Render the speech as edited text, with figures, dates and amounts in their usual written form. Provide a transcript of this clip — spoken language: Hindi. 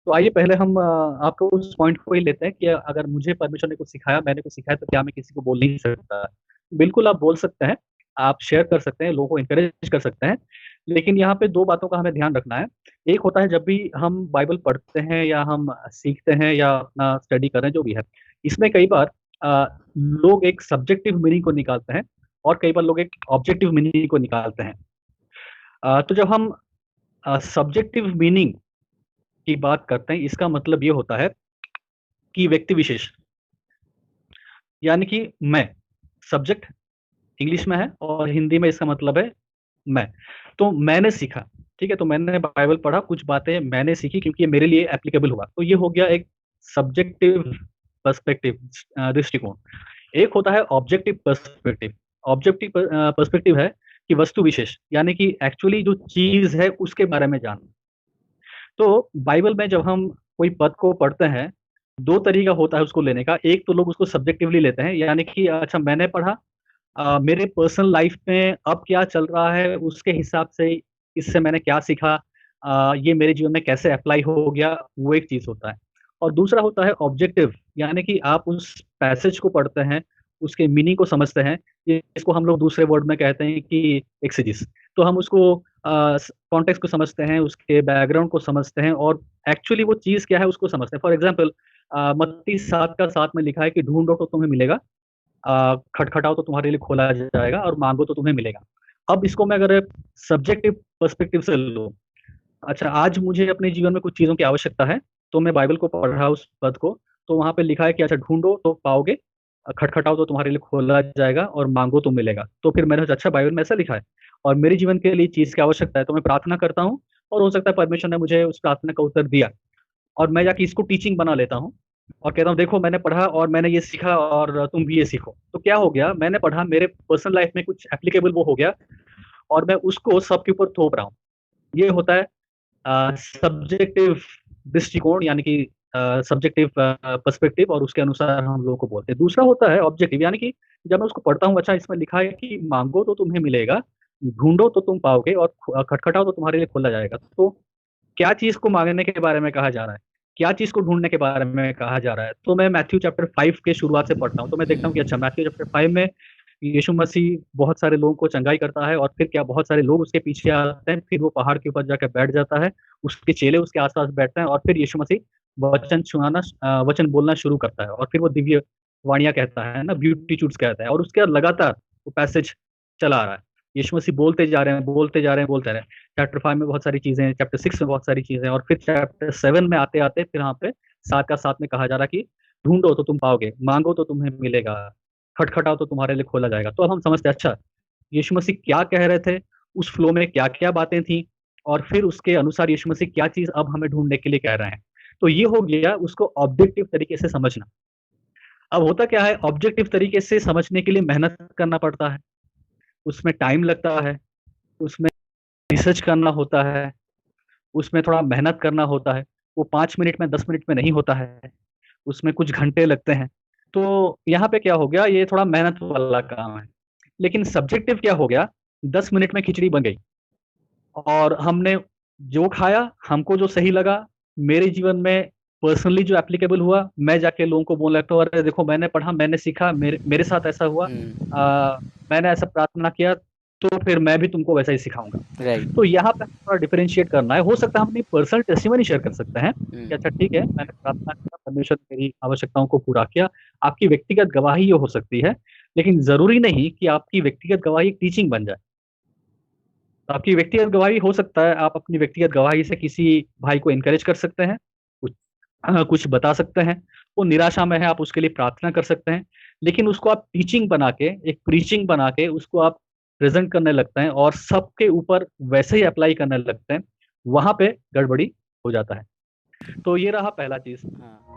तो आइए पहले हम आपको उस पॉइंट को ही लेते हैं कि अगर मुझे परमेश्वर ने कुछ सिखाया, मैंने कुछ सिखाया, तो क्या मैं किसी को बोल नहीं सकता? बिल्कुल आप बोल सकते हैं, आप शेयर कर सकते हैं, लोगों को एनकरेज कर सकते हैं। लेकिन यहाँ पे 2 बातों का हमें ध्यान रखना है। एक होता है जब भी हम बाइबल पढ़ते हैं या हम सीखते हैं या अपना स्टडी कर रहे हैं, जो भी है। इसमें कई बार लोग एक सब्जेक्टिव मीनिंग को निकालते हैं और कई बार लोग एक ऑब्जेक्टिव मीनिंग को निकालते हैं। तो जब हम सब्जेक्टिव मीनिंग की बात करते हैं, इसका मतलब ये होता है कि व्यक्ति विशेष, यानी कि मैं, सब्जेक्ट इंग्लिश में है और हिंदी में इसका मतलब है मैं। तो मैंने सीखा, ठीक है? तो मैंने बाइबल पढ़ा, कुछ बातें मैंने सीखी क्योंकि ये मेरे लिए एप्लीकेबल हुआ। तो ये हो गया एक सब्जेक्टिव पर्सपेक्टिव, दृष्टिकोण। एक होता है ऑब्जेक्टिव पर्सपेक्टिव। ऑब्जेक्टिव पर्सपेक्टिव है कि वस्तु विशेष, यानी कि एक्चुअली जो चीज़ है उसके बारे में जानना। तो बाइबल में जब हम कोई पद को पढ़ते हैं, 2 तरीका होता है उसको लेने का। एक तो लोग उसको सब्जेक्टिवली लेते हैं, यानी कि अच्छा मैंने पढ़ा, मेरे पर्सनल लाइफ में अब क्या चल रहा है उसके हिसाब से इससे मैंने क्या सीखा, ये मेरे जीवन में कैसे अप्लाई हो गया, वो एक चीज़ होता है। और दूसरा होता है ऑब्जेक्टिव, यानी कि आप उस पैसेज को पढ़ते हैं, उसके मीनिंग को समझते हैं। ये इसको हम लोग दूसरे वर्ड में कहते हैं कि एक्सेजिस। तो हम उसको कॉन्टेक्स्ट को समझते हैं, उसके बैकग्राउंड को समझते हैं और एक्चुअली वो चीज़ क्या है उसको समझते हैं। फॉर एग्ज़ाम्पल मत्ती 7 का 7 में लिखा है कि ढूँढो तो तुम्हें मिलेगा, खटखटाओ तो तुम्हारे लिए खोला जाएगा और माँगो तो तुम्हें मिलेगा। अब इसको मैं अगर सब्जेक्टिव पर्सपेक्टिव से लूँ, अच्छा आज मुझे अपने जीवन में कुछ चीज़ों की आवश्यकता है, तो मैं बाइबल को पढ़ा उस पद को, तो वहाँ पे लिखा है कि अच्छा ढूँढो तो पाओगे, खटखटाओ तो तुम्हारे लिए खोला जाएगा और माँगो तो मिलेगा। तो फिर मैंने सोचा अच्छा बाइबल में ऐसा लिखा है और मेरे जीवन के लिए चीज़ की आवश्यकता है, तो मैं प्रार्थना करता हूँ और हो सकता है परमेश्वर ने मुझे उस प्रार्थना का उत्तर दिया। और मैं जाके इसको टीचिंग बना लेता हूँ और कहता हूँ देखो मैंने पढ़ा और मैंने ये सीखा और तुम भी ये सीखो। तो क्या हो गया, मैंने पढ़ा, मेरे पर्सनल लाइफ में कुछ एप्लीकेबल वो हो गया और मैं उसको सबके ऊपर थोप रहा हूँ। ये होता है सब्जेक्टिव दृष्टिकोण, यानी कि सब्जेक्टिव पर्सपेक्टिव, और उसके अनुसार हम लोगों को बोलते हैं। दूसरा होता है ऑब्जेक्टिव, यानी कि जब मैं उसको पढ़ता हूँ, अच्छा इसमें लिखा है कि माँगो तो तुम्हें मिलेगा, ढूँढो तो तुम पाओगे और खटखटाओ तो तुम्हारे लिए खोला जाएगा। तो क्या चीज़ को माँगने के बारे में कहा जा रहा है? क्या चीज़ को ढूँढने के बारे में कहा जा रहा है? तो मैं मैथ्यू चैप्टर 5 के शुरुआत से पढ़ता हूँ, तो मैं देखता हूँ कि अच्छा मैथ्यू चैप्टर 5 में यीशु मसीह बहुत सारे लोगों को चंगाई करता है और फिर क्या बहुत सारे लोग उसके पीछे आते हैं, फिर वो पहाड़ के ऊपर जाके बैठ जाता है, उसके चेले उसके आस-पास बैठते हैं और फिर यीशु मसीह वचन बोलना शुरू करता है और फिर वो दिव्य वाणियाँ कहता है ना, ब्यूटीट्यूड्स कहता है और उसके बाद लगातार वो पैसेज चला आ रहा है। यीशु मसीह बोलते जा रहे हैं, बोलते जा रहे हैं, बोलते जा रहे हैं। चैप्टर 5 में बहुत सारी चीज़ें हैं, चैप्टर 6 में बहुत सारी चीज़ें हैं और फिर चैप्टर 7 में आते-आते फिर यहाँ पे 7 का 7 में कहा जा रहा है कि ढूँढो तो तुम पाओगे, माँगो तो तुम्हें मिलेगा, खटखटाओ तो तुम्हारे लिए खोला जाएगा। तो अब हम समझते हैं अच्छा, यीशु मसीह क्या कह रहे थे, उस फ्लो में क्या-क्या बातें थी और फिर उसके अनुसार यीशु मसीह क्या चीज़ अब हमें ढूँढने के लिए कह रहे हैं। तो ये हो गया उसको ऑब्जेक्टिव तरीके से समझना। अब होता क्या है, ऑब्जेक्टिव तरीके से समझने के लिए मेहनत करना पड़ता है, उसमें टाइम लगता है, उसमें रिसर्च करना होता है, उसमें थोड़ा मेहनत करना होता है। वो 5 मिनट में 10 मिनट में नहीं होता है, उसमें कुछ घंटे लगते हैं। तो यहाँ पे क्या हो गया, ये थोड़ा मेहनत वाला काम है। लेकिन सब्जेक्टिव क्या हो गया, 10 मिनट में खिचड़ी बन गई और हमने जो खाया, हमको जो सही लगा, मेरे जीवन में पर्सनली जो एप्लीकेबल हुआ, मैं जाके लोगों को बोलने लगता हूँ, "अरे देखो मैंने पढ़ा, मैंने सीखा, मेरे मेरे साथ ऐसा हुआ, हुँ, मैंने ऐसा प्रार्थना किया, तो फिर मैं भी तुमको वैसा ही सिखाऊँगा।" राइट। तो यहाँ पे हमें थोड़ा डिफरेंशिएट करना है। हो सकता है हम अपनी पर्सनल टेस्टिमनी शेयर कर सकते हैं कि अच्छा हुँ, ठीक है, मैंने प्रार्थना किया, परमेश्वर ने मेरी आवश्यकताओं को पूरा किया। आपकी व्यक्तिगत गवाही ये हो सकती है, लेकिन ज़रूरी नहीं कि आपकी व्यक्तिगत गवाही एक टीचिंग बन जाए। आपकी व्यक्तिगत गवाही हो सकता है, आप अपनी व्यक्तिगत गवाही से किसी भाई को एनकरेज कर सकते हैं, कुछ कुछ बता सकते हैं, वो निराशा में है, आप उसके लिए प्रार्थना कर सकते हैं। लेकिन उसको आप टीचिंग बना के, एक प्रीचिंग बना के उसको आप प्रेज़ेंट करने लगते हैं और सबके ऊपर वैसे ही अप्लाई करने लगते हैं, वहाँ पे गड़बड़ी हो जाता है। तो ये रहा पहला चीज़। हाँ।